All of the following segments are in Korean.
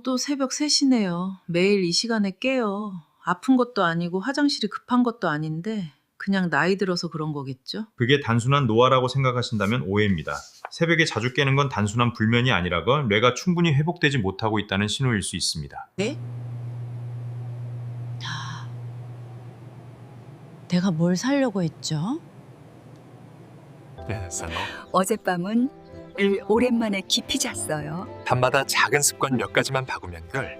또 새벽 3시네요. 매일 이 시간에 깨요. 아픈 것도 아니고 화장실이 급한 것도 아닌데 그냥 나이 들어서 그런 거겠죠? 그게 단순한 노화라고 생각하신다면 오해입니다. 새벽에 자주 깨는 건 단순한 불면이 아니라건 뇌가 충분히 회복되지 못하고 있다는 신호일 수 있습니다. 네? 내가 뭘 사려고 했죠? 어젯밤은 늘 오랜만에 깊이 잤어요. 밤마다 작은 습관 몇 가지만 바꾸면 늘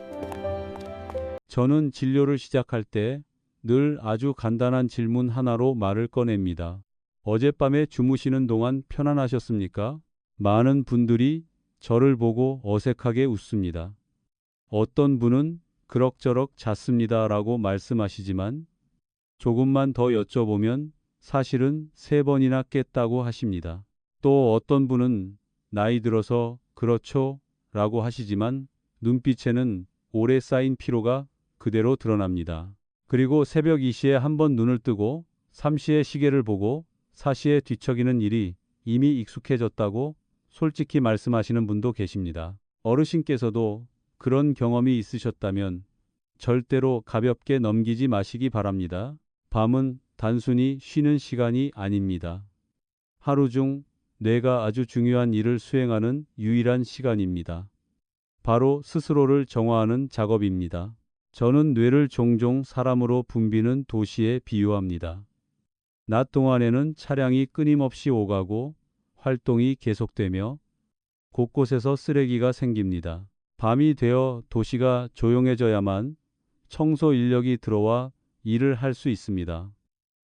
저는 진료를 시작할 때 늘 아주 간단한 질문 하나로 말을 꺼냅니다. 어젯밤에 주무시는 동안 편안하셨습니까? 많은 분들이 저를 보고 어색하게 웃습니다. 어떤 분은 그럭저럭 잤습니다라고 말씀하시지만 조금만 더 여쭤보면 사실은 3번이나 깼다고 하십니다. 또 어떤 분은 나이 들어서 그렇죠 라고 하시지만 눈빛에는 오래 쌓인 피로가 그대로 드러납니다. 그리고 새벽 2시에 한번 눈을 뜨고 3시에 시계를 보고 4시에 뒤척이는 일이 이미 익숙해졌다고 솔직히 말씀하시는 분도 계십니다. 어르신께서도 그런 경험이 있으셨다면 절대로 가볍게 넘기지 마시기 바랍니다. 밤은 단순히 쉬는 시간이 아닙니다. 하루 중 뇌가 아주 중요한 일을 수행하는 유일한 시간입니다. 바로 스스로를 정화하는 작업입니다. 저는 뇌를 종종 사람으로 붐비는 도시에 비유합니다. 낮 동안에는 차량이 끊임없이 오가고 활동이 계속되며 곳곳에서 쓰레기가 생깁니다. 밤이 되어 도시가 조용해져야만 청소 인력이 들어와 일을 할 수 있습니다.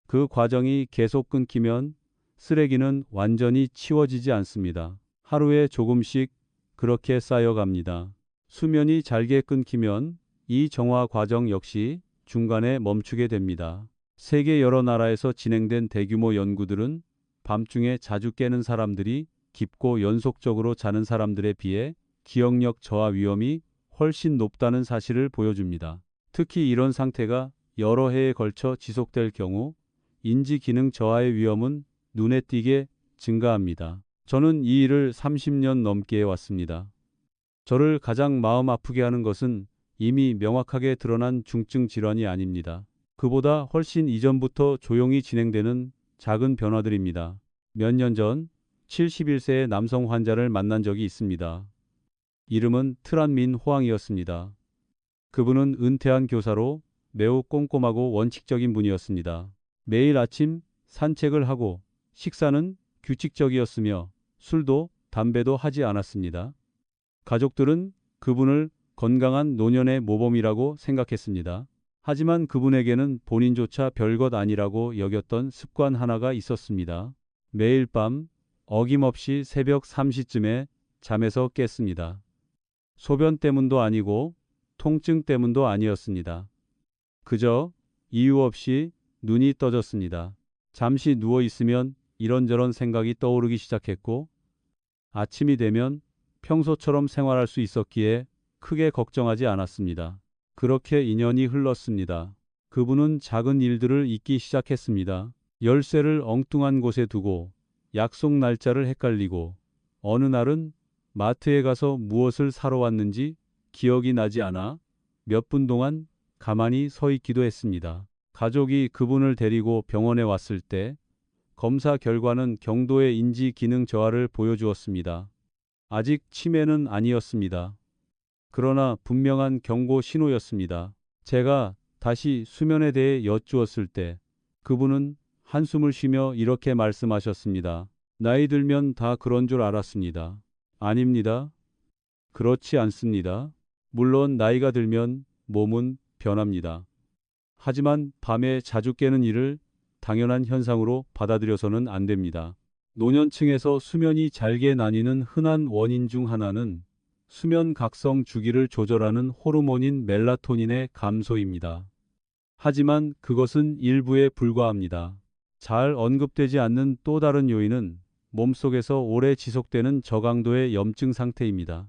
그 과정이 계속 끊기면 쓰레기는 완전히 치워지지 않습니다. 하루에 조금씩 그렇게 쌓여갑니다. 수면이 잘게 끊기면 이 정화 과정 역시 중간에 멈추게 됩니다. 세계 여러 나라에서 진행된 대규모 연구들은 밤중에 자주 깨는 사람들이 깊고 연속적으로 자는 사람들에 비해 기억력 저하 위험이 훨씬 높다는 사실을 보여줍니다. 특히 이런 상태가 여러 해에 걸쳐 지속될 경우 인지 기능 저하의 위험은 눈에 띄게 증가합니다. 저는 이 일을 30년 넘게 해왔습니다. 저를 가장 마음 아프게 하는 것은 이미 명확하게 드러난 중증 질환이 아닙니다. 그보다 훨씬 이전부터 조용히 진행되는 작은 변화들입니다. 몇 년 전 71세의 남성 환자를 만난 적이 있습니다. 이름은 트란민 호황이었습니다. 그분은 은퇴한 교사로 매우 꼼꼼하고 원칙적인 분이었습니다. 매일 아침 산책을 하고 식사는 규칙적이었으며 술도 담배도 하지 않았습니다. 가족들은 그분을 건강한 노년의 모범이라고 생각했습니다. 하지만 그분에게는 본인조차 별것 아니라고 여겼던 습관 하나가 있었습니다. 매일 밤 어김없이 새벽 3시쯤에 잠에서 깼습니다. 소변 때문도 아니고 통증 때문도 아니었습니다. 그저 이유 없이 눈이 떠졌습니다. 잠시 누워 있으면 이런저런 생각이 떠오르기 시작했고 아침이 되면 평소처럼 생활할 수 있었기에 크게 걱정하지 않았습니다. 그렇게 2년이 흘렀습니다. 그분은 작은 일들을 잊기 시작했습니다. 열쇠를 엉뚱한 곳에 두고 약속 날짜를 헷갈리고 어느 날은 마트에 가서 무엇을 사러 왔는지 기억이 나지 않아 몇 분 동안 가만히 서 있기도 했습니다. 가족이 그분을 데리고 병원에 왔을 때 검사 결과는 경도의 인지 기능 저하를 보여주었습니다. 아직 치매는 아니었습니다. 그러나 분명한 경고 신호였습니다. 제가 다시 수면에 대해 여쭈었을 때 그분은 한숨을 쉬며 이렇게 말씀하셨습니다. 나이 들면 다 그런 줄 알았습니다. 아닙니다. 그렇지 않습니다. 물론 나이가 들면 몸은 변합니다. 하지만 밤에 자주 깨는 일을 당연한 현상으로 받아들여서는 안 됩니다. 노년층에서 수면이 잘게 나뉘는 흔한 원인 중 하나는 수면 각성 주기를 조절하는 호르몬인 멜라토닌의 감소입니다. 하지만 그것은 일부에 불과합니다. 잘 언급되지 않는 또 다른 요인은 몸속에서 오래 지속되는 저강도의 염증 상태입니다.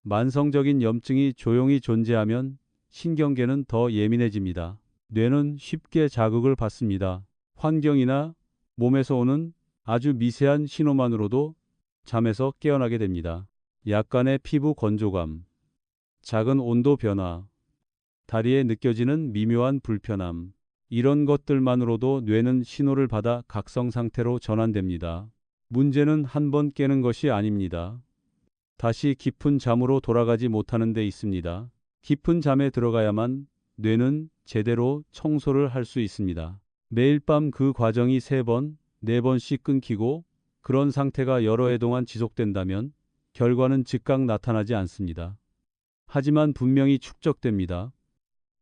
만성적인 염증이 조용히 존재하면 신경계는 더 예민해집니다. 뇌는 쉽게 자극을 받습니다. 환경이나 몸에서 오는 아주 미세한 신호만으로도 잠에서 깨어나게 됩니다. 약간의 피부 건조감, 작은 온도 변화, 다리에 느껴지는 미묘한 불편함, 이런 것들만으로도 뇌는 신호를 받아 각성 상태로 전환됩니다. 문제는 한 번 깨는 것이 아닙니다. 다시 깊은 잠으로 돌아가지 못하는 데 있습니다. 깊은 잠에 들어가야만 뇌는 제대로 청소를 할 수 있습니다. 매일 밤 그 과정이 3번, 4번씩 끊기고 그런 상태가 여러 해 동안 지속된다면 결과는 즉각 나타나지 않습니다. 하지만 분명히 축적됩니다.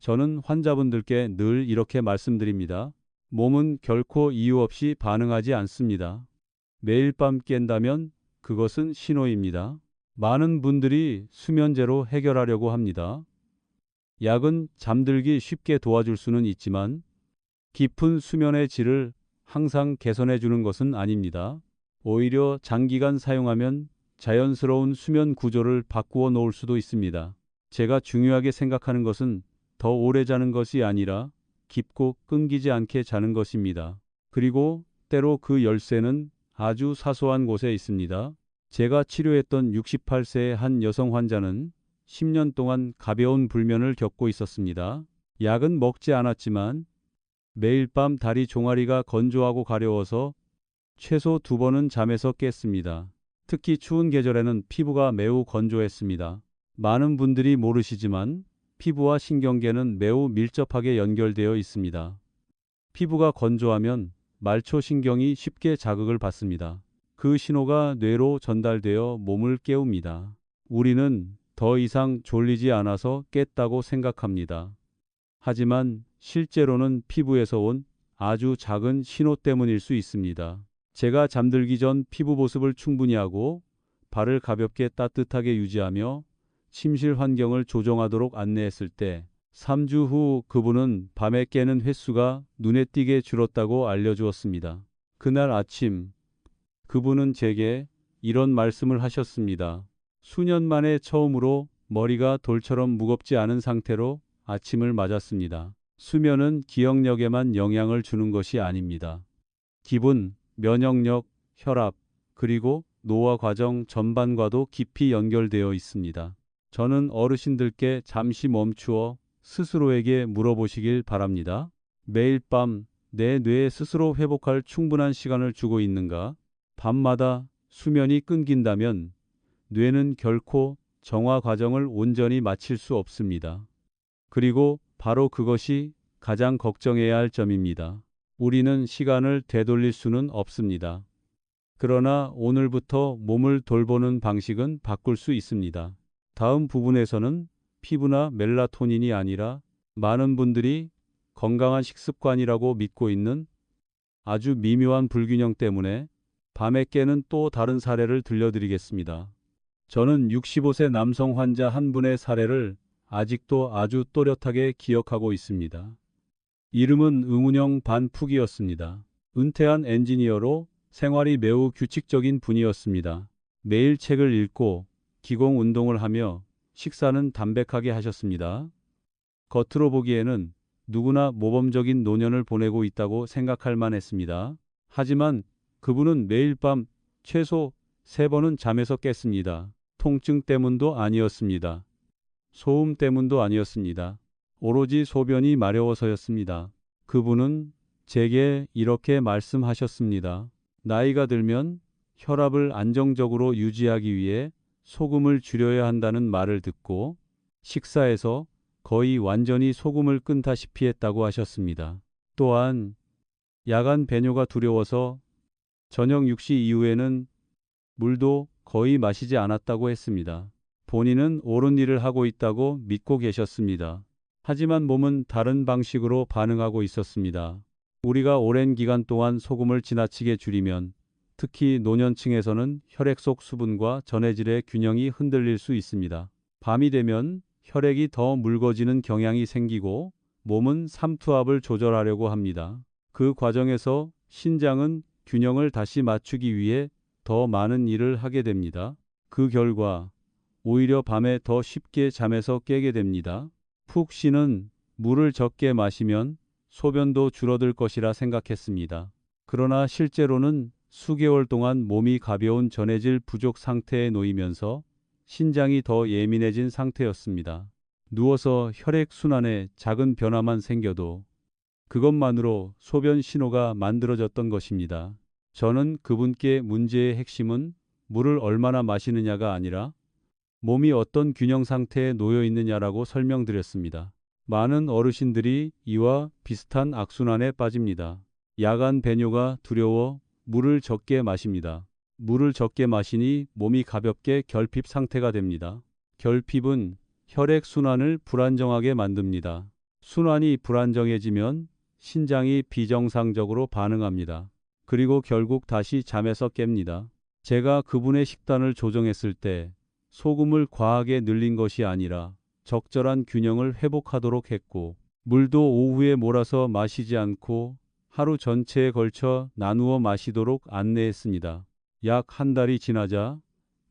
저는 환자분들께 늘 이렇게 말씀드립니다. 몸은 결코 이유 없이 반응하지 않습니다. 매일 밤 깬다면 그것은 신호입니다. 많은 분들이 수면제로 해결하려고 합니다. 약은 잠들기 쉽게 도와줄 수는 있지만 깊은 수면의 질을 항상 개선해 주는 것은 아닙니다. 오히려 장기간 사용하면 자연스러운 수면 구조를 바꾸어 놓을 수도 있습니다. 제가 중요하게 생각하는 것은 더 오래 자는 것이 아니라 깊고 끊기지 않게 자는 것입니다. 그리고 때로 그 열쇠는 아주 사소한 곳에 있습니다. 제가 치료했던 68세의 한 여성 환자는 10년 동안 가벼운 불면을 겪고 있었습니다. 약은 먹지 않았지만 매일 밤 다리 종아리가 건조하고 가려워서 최소 2번은 잠에서 깼습니다. 특히 추운 계절에는 피부가 매우 건조했습니다. 많은 분들이 모르시지만 피부와 신경계는 매우 밀접하게 연결되어 있습니다. 피부가 건조하면 말초신경이 쉽게 자극을 받습니다. 그 신호가 뇌로 전달되어 몸을 깨웁니다. 우리는 더 이상 졸리지 않아서 깼다고 생각합니다. 하지만 실제로는 피부에서 온 아주 작은 신호 때문일 수 있습니다. 제가 잠들기 전 피부 보습을 충분히 하고 발을 가볍게 따뜻하게 유지하며 침실 환경을 조정하도록 안내했을 때 3주 후 그분은 밤에 깨는 횟수가 눈에 띄게 줄었다고 알려주었습니다. 그날 아침 그분은 제게 이런 말씀을 하셨습니다. 수년 만에 처음으로 머리가 돌처럼 무겁지 않은 상태로 아침을 맞았습니다. 수면은 기억력에만 영향을 주는 것이 아닙니다. 기분, 면역력, 혈압, 그리고 노화 과정 전반과도 깊이 연결되어 있습니다. 저는 어르신들께 잠시 멈추어 스스로에게 물어보시길 바랍니다. 매일 밤 내 뇌에 스스로 회복할 충분한 시간을 주고 있는가? 밤마다 수면이 끊긴다면 뇌는 결코 정화 과정을 온전히 마칠 수 없습니다. 그리고 바로 그것이 가장 걱정해야 할 점입니다. 우리는 시간을 되돌릴 수는 없습니다. 그러나 오늘부터 몸을 돌보는 방식은 바꿀 수 있습니다. 다음 부분에서는 피부나 멜라토닌이 아니라 많은 분들이 건강한 식습관이라고 믿고 있는 아주 미묘한 불균형 때문에 밤에 깨는 또 다른 사례를 들려드리겠습니다. 저는 65세 남성 환자 한 분의 사례를 아직도 아주 또렷하게 기억하고 있습니다. 이름은 응운영 반푹이었습니다. 은퇴한 엔지니어로 생활이 매우 규칙적인 분이었습니다. 매일 책을 읽고 기공 운동을 하며 식사는 담백하게 하셨습니다. 겉으로 보기에는 누구나 모범적인 노년을 보내고 있다고 생각할 만했습니다. 하지만 그분은 매일 밤 최소 3번은 잠에서 깼습니다. 통증 때문도 아니었습니다. 소음 때문도 아니었습니다. 오로지 소변이 마려워서였습니다. 그분은 제게 이렇게 말씀하셨습니다. 나이가 들면 혈압을 안정적으로 유지하기 위해 소금을 줄여야 한다는 말을 듣고 식사에서 거의 완전히 소금을 끊다시피 했다고 하셨습니다. 또한 야간 배뇨가 두려워서 저녁 6시 이후에는 물도 거의 마시지 않았다고 했습니다. 본인은 옳은 일을 하고 있다고 믿고 계셨습니다. 하지만 몸은 다른 방식으로 반응하고 있었습니다. 우리가 오랜 기간 동안 소금을 지나치게 줄이면 특히 노년층에서는 혈액 속 수분과 전해질의 균형이 흔들릴 수 있습니다. 밤이 되면 혈액이 더 묽어지는 경향이 생기고 몸은 삼투압을 조절하려고 합니다. 그 과정에서 신장은 균형을 다시 맞추기 위해 더 많은 일을 하게 됩니다. 그 결과 오히려 밤에 더 쉽게 잠에서 깨게 됩니다. 푹 쉬는 물을 적게 마시면 소변도 줄어들 것이라 생각했습니다. 그러나 실제로는 수개월 동안 몸이 가벼운 전해질 부족 상태에 놓이면서 신장이 더 예민해진 상태였습니다. 누워서 혈액순환에 작은 변화만 생겨도 그것만으로 소변 신호가 만들어졌던 것입니다. 저는 그분께 문제의 핵심은 물을 얼마나 마시느냐가 아니라 몸이 어떤 균형 상태에 놓여 있느냐라고 설명드렸습니다. 많은 어르신들이 이와 비슷한 악순환에 빠집니다. 야간 배뇨가 두려워 물을 적게 마십니다. 물을 적게 마시니 몸이 가볍게 결핍 상태가 됩니다. 결핍은 혈액 순환을 불안정하게 만듭니다. 순환이 불안정해지면 신장이 비정상적으로 반응합니다. 그리고 결국 다시 잠에서 깹니다. 제가 그분의 식단을 조정했을 때 소금을 과하게 늘린 것이 아니라 적절한 균형을 회복하도록 했고, 물도 오후에 몰아서 마시지 않고 하루 전체에 걸쳐 나누어 마시도록 안내했습니다. 약 한 달이 지나자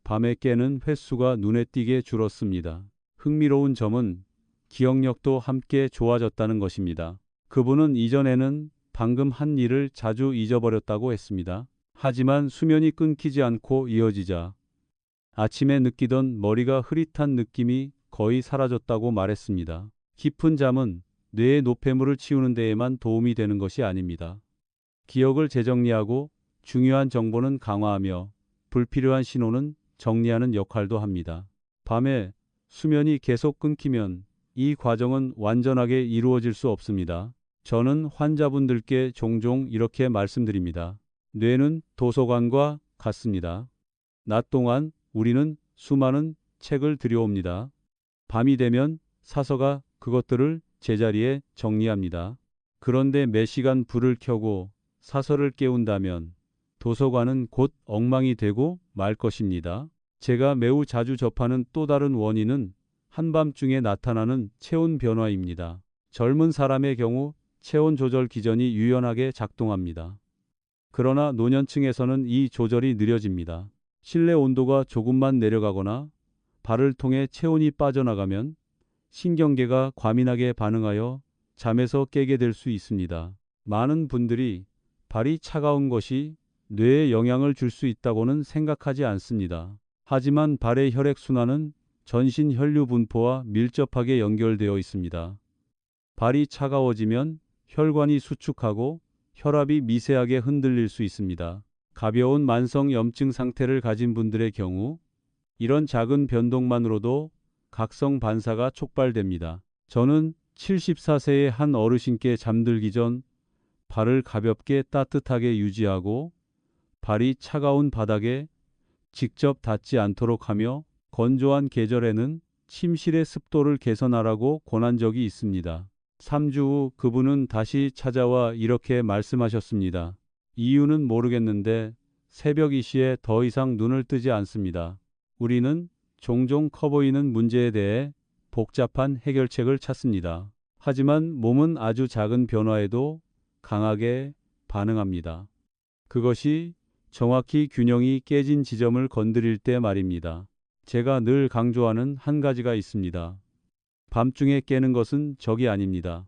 밤에 깨는 횟수가 눈에 띄게 줄었습니다. 흥미로운 점은 기억력도 함께 좋아졌다는 것입니다. 그분은 이전에는 방금 한 일을 자주 잊어버렸다고 했습니다. 하지만 수면이 끊기지 않고 이어지자 아침에 느끼던 머리가 흐릿한 느낌이 거의 사라졌다고 말했습니다. 깊은 잠은 뇌의 노폐물을 치우는 데에만 도움이 되는 것이 아닙니다. 기억을 재정리하고 중요한 정보는 강화하며 불필요한 신호는 정리하는 역할도 합니다. 밤에 수면이 계속 끊기면 이 과정은 완전하게 이루어질 수 없습니다. 저는 환자분들께 종종 이렇게 말씀드립니다. 뇌는 도서관과 같습니다. 낮 동안 우리는 수많은 책을 들여옵니다. 밤이 되면 사서가 그것들을 제자리에 정리합니다. 그런데 매 시간 불을 켜고 사서를 깨운다면 도서관은 곧 엉망이 되고 말 것입니다. 제가 매우 자주 접하는 또 다른 원인은 한밤중에 나타나는 체온 변화입니다. 젊은 사람의 경우 체온 조절 기전이 유연하게 작동합니다. 그러나 노년층에서는 이 조절이 느려집니다. 실내 온도가 조금만 내려가거나 발을 통해 체온이 빠져나가면 신경계가 과민하게 반응하여 잠에서 깨게 될 수 있습니다. 많은 분들이 발이 차가운 것이 뇌에 영향을 줄 수 있다고는 생각하지 않습니다. 하지만 발의 혈액순환은 전신 혈류 분포와 밀접하게 연결되어 있습니다. 발이 차가워지면 혈관이 수축하고 혈압이 미세하게 흔들릴 수 있습니다. 가벼운 만성 염증 상태를 가진 분들의 경우 이런 작은 변동만으로도 각성 반사가 촉발됩니다. 저는 74세의 한 어르신께 잠들기 전 발을 가볍게 따뜻하게 유지하고 발이 차가운 바닥에 직접 닿지 않도록 하며 건조한 계절에는 침실의 습도를 개선하라고 권한 적이 있습니다. 3주 후 그분은 다시 찾아와 이렇게 말씀하셨습니다. 이유는 모르겠는데 새벽 2시에 더 이상 눈을 뜨지 않습니다. 우리는 종종 커 보이는 문제에 대해 복잡한 해결책을 찾습니다. 하지만 몸은 아주 작은 변화에도 강하게 반응합니다. 그것이 정확히 균형이 깨진 지점을 건드릴 때 말입니다. 제가 늘 강조하는 한 가지가 있습니다. 밤중에 깨는 것은 적이 아닙니다.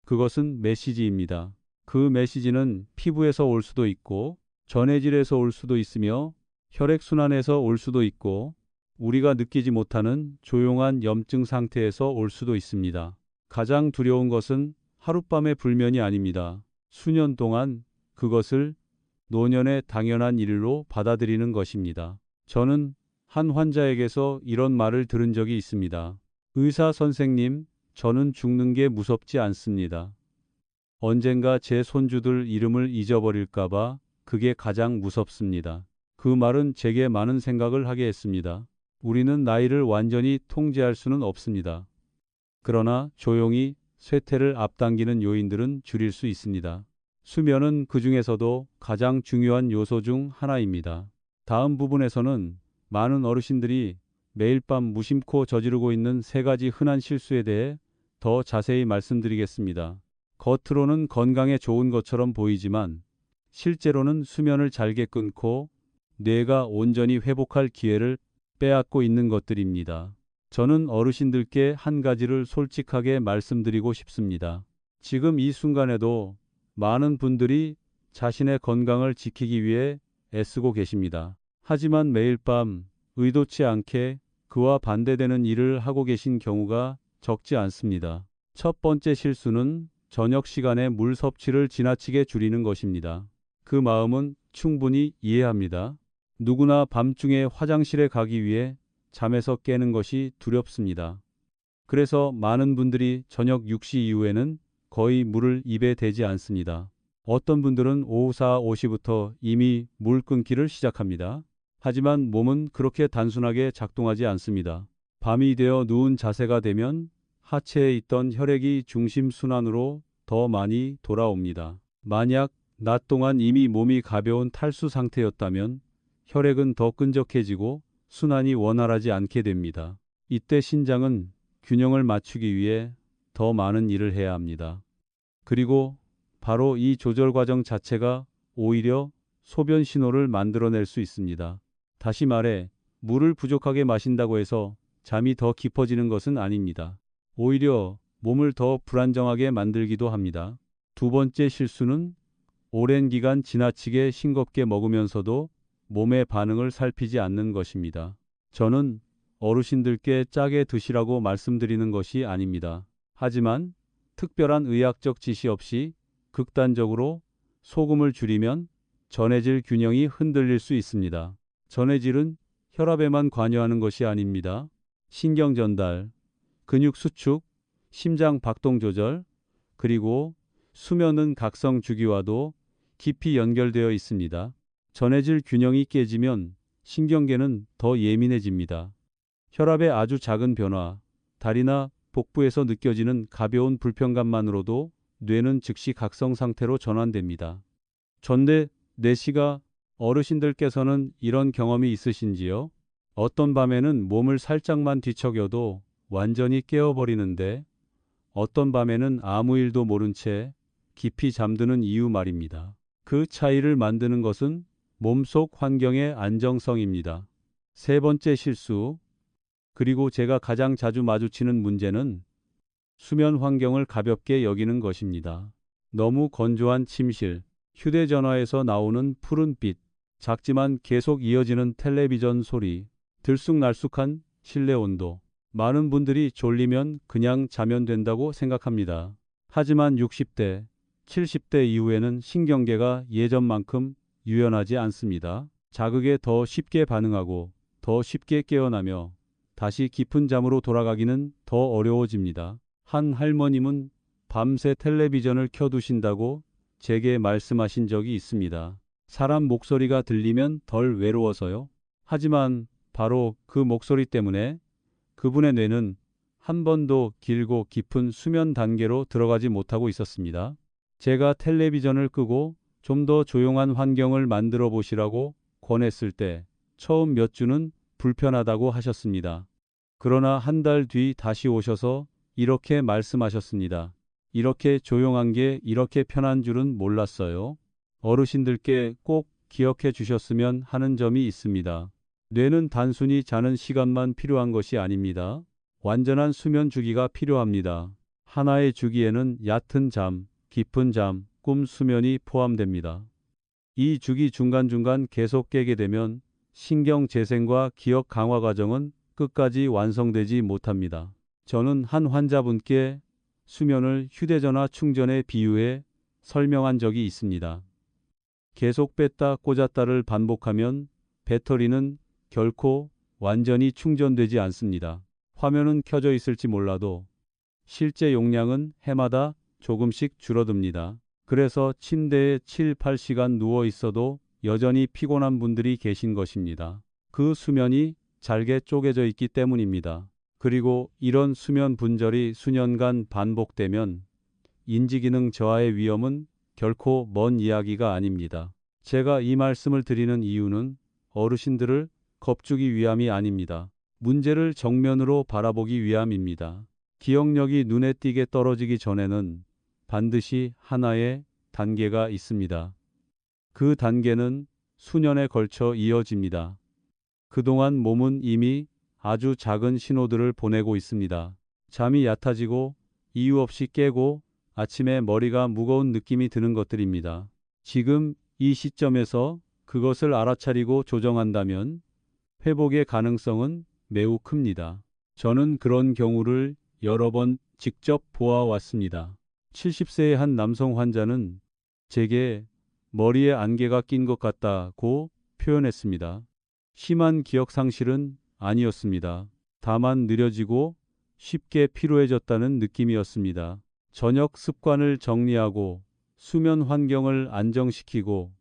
그것은 메시지입니다. 그 메시지는 피부에서 올 수도 있고 전해질에서 올 수도 있으며 혈액순환에서 올 수도 있고 우리가 느끼지 못하는 조용한 염증 상태에서 올 수도 있습니다. 가장 두려운 것은 하룻밤의 불면이 아닙니다. 수년 동안 그것을 노년의 당연한 일로 받아들이는 것입니다. 저는 한 환자에게서 이런 말을 들은 적이 있습니다. 의사 선생님, 저는 죽는 게 무섭지 않습니다. 언젠가 제 손주들 이름을 잊어버릴까봐 그게 가장 무섭습니다. 그 말은 제게 많은 생각을 하게 했습니다. 우리는 나이를 완전히 통제할 수는 없습니다. 그러나 조용히 쇠퇴를 앞당기는 요인들은 줄일 수 있습니다. 수면은 그 중에서도 가장 중요한 요소 중 하나입니다. 다음 부분에서는 많은 어르신들이 매일 밤 무심코 저지르고 있는 3가지 흔한 실수에 대해 더 자세히 말씀드리겠습니다. 겉으로는 건강에 좋은 것처럼 보이지만 실제로는 수면을 잘게 끊고 뇌가 온전히 회복할 기회를 빼앗고 있는 것들입니다. 저는 어르신들께 한 가지를 솔직하게 말씀드리고 싶습니다. 지금 이 순간에도 많은 분들이 자신의 건강을 지키기 위해 애쓰고 계십니다. 하지만 매일 밤 의도치 않게 그와 반대되는 일을 하고 계신 경우가 적지 않습니다. 첫 번째 실수는 저녁 시간에 물 섭취를 지나치게 줄이는 것입니다. 그 마음은 충분히 이해합니다. 누구나 밤중에 화장실에 가기 위해 잠에서 깨는 것이 두렵습니다. 그래서 많은 분들이 저녁 6시 이후에는 거의 물을 입에 대지 않습니다. 어떤 분들은 오후 4, 5시부터 이미 물 끊기를 시작합니다. 하지만 몸은 그렇게 단순하게 작동하지 않습니다. 밤이 되어 누운 자세가 되면 하체에 있던 혈액이 중심 순환으로 더 많이 돌아옵니다. 만약 낮 동안 이미 몸이 가벼운 탈수 상태였다면 혈액은 더 끈적해지고 순환이 원활하지 않게 됩니다. 이때 신장은 균형을 맞추기 위해 더 많은 일을 해야 합니다. 그리고 바로 이 조절 과정 자체가 오히려 소변 신호를 만들어낼 수 있습니다. 다시 말해, 물을 부족하게 마신다고 해서 잠이 더 깊어지는 것은 아닙니다. 오히려 몸을 더 불안정하게 만들기도 합니다. 두 번째 실수는 오랜 기간 지나치게 싱겁게 먹으면서도 몸의 반응을 살피지 않는 것입니다. 저는 어르신들께 짜게 드시라고 말씀드리는 것이 아닙니다. 하지만 특별한 의학적 지시 없이 극단적으로 소금을 줄이면 전해질 균형이 흔들릴 수 있습니다. 전해질은 혈압에만 관여하는 것이 아닙니다. 신경 전달, 근육 수축, 심장 박동 조절, 그리고 수면은 각성 주기와도 깊이 연결되어 있습니다. 전해질 균형이 깨지면 신경계는 더 예민해집니다. 혈압의 아주 작은 변화, 다리나 복부에서 느껴지는 가벼운 불편감만으로도 뇌는 즉시 각성 상태로 전환됩니다. 전대 내시가 어르신들께서는 이런 경험이 있으신지요? 어떤 밤에는 몸을 살짝만 뒤척여도 완전히 깨어버리는데 어떤 밤에는 아무 일도 모른 채 깊이 잠드는 이유 말입니다. 그 차이를 만드는 것은 몸속 환경의 안정성입니다. 세 번째 실수, 그리고 제가 가장 자주 마주치는 문제는 수면 환경을 가볍게 여기는 것입니다. 너무 건조한 침실, 휴대전화에서 나오는 푸른빛, 작지만 계속 이어지는 텔레비전 소리, 들쑥날쑥한 실내 온도. 많은 분들이 졸리면 그냥 자면 된다고 생각합니다. 하지만 60대, 70대 이후에는 신경계가 예전만큼 유연하지 않습니다. 자극에 더 쉽게 반응하고 더 쉽게 깨어나며 다시 깊은 잠으로 돌아가기는 더 어려워집니다. 한 할머님은 밤새 텔레비전을 켜두신다고 제게 말씀하신 적이 있습니다. 사람 목소리가 들리면 덜 외로워서요. 하지만 바로 그 목소리 때문에 그분의 뇌는 한 번도 길고 깊은 수면 단계로 들어가지 못하고 있었습니다. 제가 텔레비전을 끄고 좀 더 조용한 환경을 만들어 보시라고 권했을 때 처음 몇 주는 불편하다고 하셨습니다. 그러나 한 달 뒤 다시 오셔서 이렇게 말씀하셨습니다. 이렇게 조용한 게 이렇게 편한 줄은 몰랐어요. 어르신들께 꼭 기억해 주셨으면 하는 점이 있습니다. 뇌는 단순히 자는 시간만 필요한 것이 아닙니다. 완전한 수면 주기가 필요합니다. 하나의 주기에는 얕은 잠, 깊은 잠, 꿈 수면이 포함됩니다. 이 주기 중간중간 계속 깨게 되면 신경 재생과 기억 강화 과정은 끝까지 완성되지 못합니다. 저는 한 환자분께 수면을 휴대전화 충전에 비유해 설명한 적이 있습니다. 계속 뺐다 꽂았다를 반복하면 배터리는 결코 완전히 충전되지 않습니다. 화면은 켜져 있을지 몰라도 실제 용량은 해마다 조금씩 줄어듭니다. 그래서 침대에 7, 8시간 누워 있어도 여전히 피곤한 분들이 계신 것입니다. 그 수면이 잘게 쪼개져 있기 때문입니다. 그리고 이런 수면 분절이 수년간 반복되면 인지기능 저하의 위험은 결코 먼 이야기가 아닙니다. 제가 이 말씀을 드리는 이유는 어르신들을 겁주기 위함이 아닙니다. 문제를 정면으로 바라보기 위함입니다. 기억력이 눈에 띄게 떨어지기 전에는 반드시 하나의 단계가 있습니다. 그 단계는 수년에 걸쳐 이어집니다. 그동안 몸은 이미 아주 작은 신호들을 보내고 있습니다. 잠이 얕아지고 이유 없이 깨고 아침에 머리가 무거운 느낌이 드는 것들입니다. 지금 이 시점에서 그것을 알아차리고 조정한다면 회복의 가능성은 매우 큽니다. 저는 그런 경우를 여러 번 직접 보아왔습니다. 70세의 한 남성 환자는 제게 머리에 안개가 낀 것 같다고 표현했습니다. 심한 기억 상실은 아니었습니다. 다만 느려지고 쉽게 피로해졌다는 느낌이었습니다. 저녁 습관을 정리하고 수면 환경을 안정시키고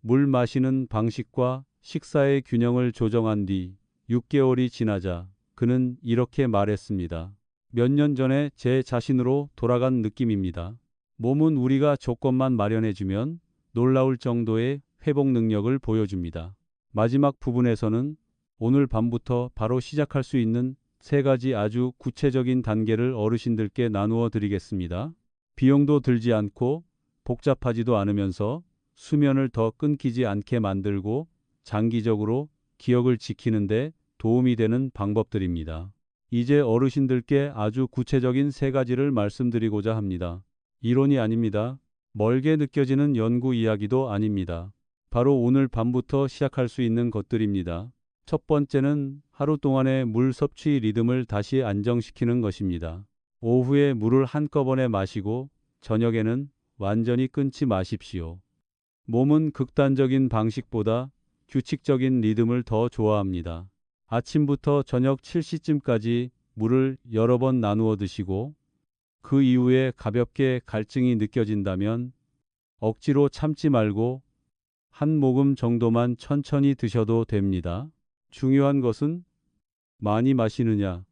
물 마시는 방식과 식사의 균형을 조정한 뒤 6개월이 지나자 그는 이렇게 말했습니다. 몇 년 전에 제 자신으로 돌아간 느낌입니다. 몸은 우리가 조건만 마련해주면 놀라울 정도의 회복 능력을 보여줍니다. 마지막 부분에서는 오늘 밤부터 바로 시작할 수 있는 3가지 아주 구체적인 단계를 어르신들께 나누어 드리겠습니다. 비용도 들지 않고 복잡하지도 않으면서 수면을 더 끊기지 않게 만들고 장기적으로 기억을 지키는데 도움이 되는 방법들입니다. 이제 어르신들께 아주 구체적인 3가지를 말씀드리고자 합니다. 이론이 아닙니다. 멀게 느껴지는 연구 이야기도 아닙니다. 바로 오늘 밤부터 시작할 수 있는 것들입니다. 첫 번째는 하루 동안의 물 섭취 리듬을 다시 안정시키는 것입니다. 오후에 물을 한꺼번에 마시고 저녁에는 완전히 끊지 마십시오. 몸은 극단적인 방식보다 규칙적인 리듬을 더 좋아합니다. 아침부터 저녁 7시쯤까지 물을 여러 번 나누어 드시고 그 이후에 가볍게 갈증이 느껴진다면 억지로 참지 말고 한 모금 정도만 천천히 드셔도 됩니다. 중요한 것은 많이 마시느냐,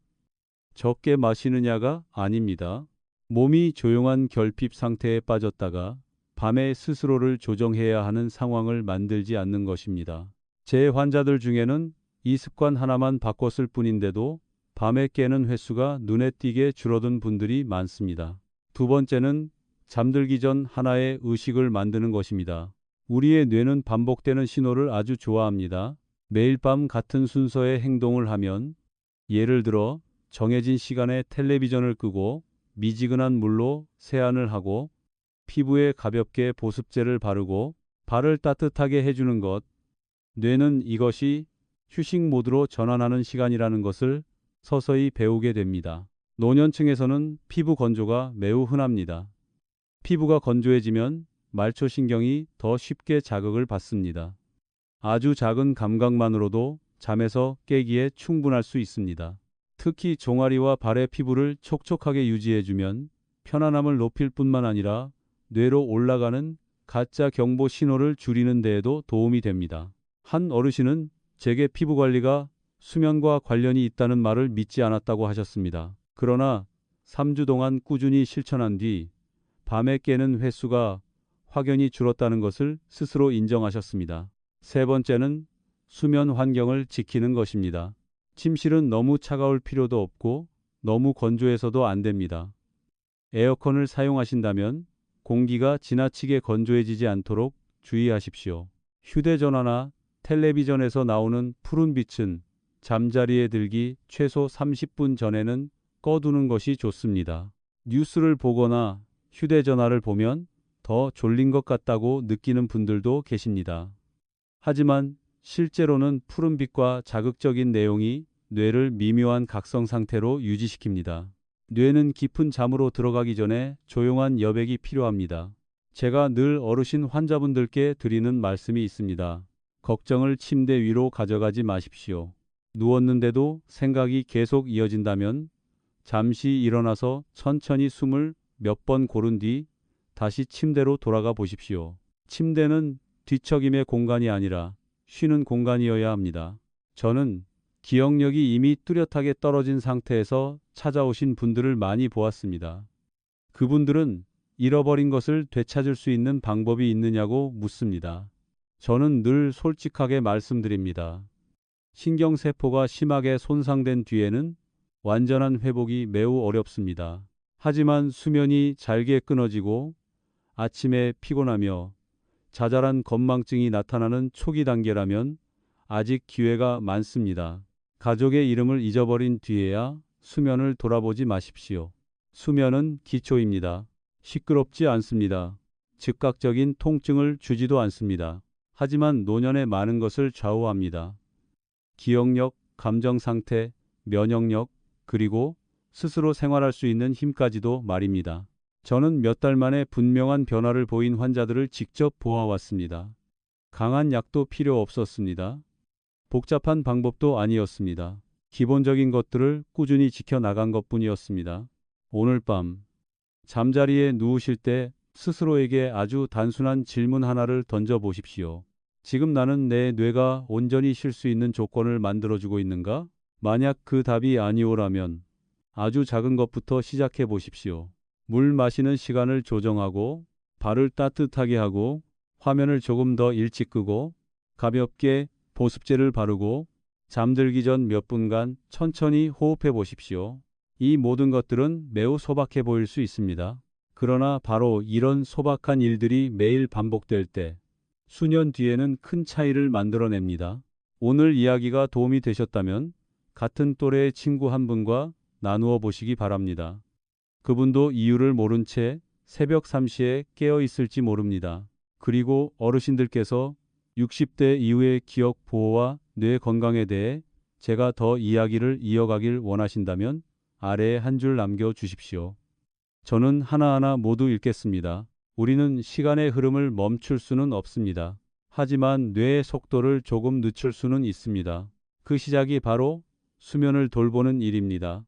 적게 마시느냐가 아닙니다. 몸이 조용한 결핍 상태에 빠졌다가 밤에 스스로를 조정해야 하는 상황을 만들지 않는 것입니다. 제 환자들 중에는 이 습관 하나만 바꿨을 뿐인데도 밤에 깨는 횟수가 눈에 띄게 줄어든 분들이 많습니다. 두 번째는 잠들기 전 하나의 의식을 만드는 것입니다. 우리의 뇌는 반복되는 신호를 아주 좋아합니다. 매일 밤 같은 순서의 행동을 하면, 예를 들어 정해진 시간에 텔레비전을 끄고 미지근한 물로 세안을 하고 피부에 가볍게 보습제를 바르고 발을 따뜻하게 해주는 것, 뇌는 이것이 휴식 모드로 전환하는 시간이라는 것을 서서히 배우게 됩니다. 노년층에서는 피부 건조가 매우 흔합니다. 피부가 건조해지면 말초신경이 더 쉽게 자극을 받습니다. 아주 작은 감각만으로도 잠에서 깨기에 충분할 수 있습니다. 특히 종아리와 발의 피부를 촉촉하게 유지해주면 편안함을 높일 뿐만 아니라 뇌로 올라가는 가짜 경보 신호를 줄이는 데에도 도움이 됩니다. 한 어르신은 제게 피부 관리가 수면과 관련이 있다는 말을 믿지 않았다고 하셨습니다. 그러나 3주 동안 꾸준히 실천한 뒤 밤에 깨는 횟수가 확연히 줄었다는 것을 스스로 인정하셨습니다. 세 번째는 수면 환경을 지키는 것입니다. 침실은 너무 차가울 필요도 없고 너무 건조해서도 안 됩니다. 에어컨을 사용하신다면 공기가 지나치게 건조해지지 않도록 주의하십시오. 휴대전화나 텔레비전에서 나오는 푸른 빛은 잠자리에 들기 최소 30분 전에는 꺼두는 것이 좋습니다. 뉴스를 보거나 휴대전화를 보면 더 졸린 것 같다고 느끼는 분들도 계십니다. 하지만 실제로는 푸른빛과 자극적인 내용이 뇌를 미묘한 각성 상태로 유지시킵니다. 뇌는 깊은 잠으로 들어가기 전에 조용한 여백이 필요합니다. 제가 늘 어르신 환자분들께 드리는 말씀이 있습니다. 걱정을 침대 위로 가져가지 마십시오. 누웠는데도 생각이 계속 이어진다면 잠시 일어나서 천천히 숨을 몇 번 고른 뒤 다시 침대로 돌아가 보십시오. 침대는 뒤척임의 공간이 아니라 쉬는 공간이어야 합니다. 저는 기억력이 이미 뚜렷하게 떨어진 상태에서 찾아오신 분들을 많이 보았습니다. 그분들은 잃어버린 것을 되찾을 수 있는 방법이 있느냐고 묻습니다. 저는 늘 솔직하게 말씀드립니다. 신경세포가 심하게 손상된 뒤에는 완전한 회복이 매우 어렵습니다. 하지만 수면이 잘게 끊어지고 아침에 피곤하며 자잘한 건망증이 나타나는 초기 단계라면 아직 기회가 많습니다. 가족의 이름을 잊어버린 뒤에야 수면을 돌아보지 마십시오. 수면은 기초입니다. 시끄럽지 않습니다. 즉각적인 통증을 주지도 않습니다. 하지만 노년의 많은 것을 좌우합니다. 기억력, 감정 상태, 면역력, 그리고 스스로 생활할 수 있는 힘까지도 말입니다. 저는 몇 달 만에 분명한 변화를 보인 환자들을 직접 보아왔습니다. 강한 약도 필요 없었습니다. 복잡한 방법도 아니었습니다. 기본적인 것들을 꾸준히 지켜나간 것뿐이었습니다. 오늘 밤 잠자리에 누우실 때 스스로에게 아주 단순한 질문 하나를 던져보십시오. 지금 나는 내 뇌가 온전히 쉴 수 있는 조건을 만들어주고 있는가? 만약 그 답이 아니오라면 아주 작은 것부터 시작해 보십시오. 물 마시는 시간을 조정하고, 발을 따뜻하게 하고, 화면을 조금 더 일찍 끄고, 가볍게 보습제를 바르고, 잠들기 전 몇 분간 천천히 호흡해 보십시오. 이 모든 것들은 매우 소박해 보일 수 있습니다. 그러나 바로 이런 소박한 일들이 매일 반복될 때 수년 뒤에는 큰 차이를 만들어냅니다. 오늘 이야기가 도움이 되셨다면 같은 또래의 친구 한 분과 나누어 보시기 바랍니다. 그분도 이유를 모른 채 새벽 3시에 깨어 있을지 모릅니다. 그리고 어르신들께서 60대 이후의 기억 보호와 뇌 건강에 대해 제가 더 이야기를 이어가길 원하신다면 아래에 한 줄 남겨주십시오. 저는 하나하나 모두 읽겠습니다. 우리는 시간의 흐름을 멈출 수는 없습니다. 하지만 뇌의 속도를 조금 늦출 수는 있습니다. 그 시작이 바로 수면을 돌보는 일입니다.